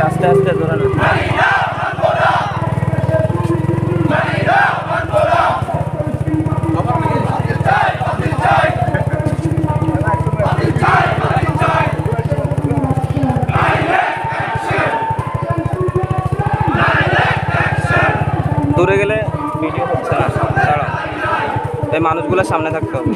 আস্তে আস্তে আস্তে ধরে না। দূরে গেলে ভিডিও হচ্ছে না, এই মানুষগুলোর সামনে থাকতে হবে।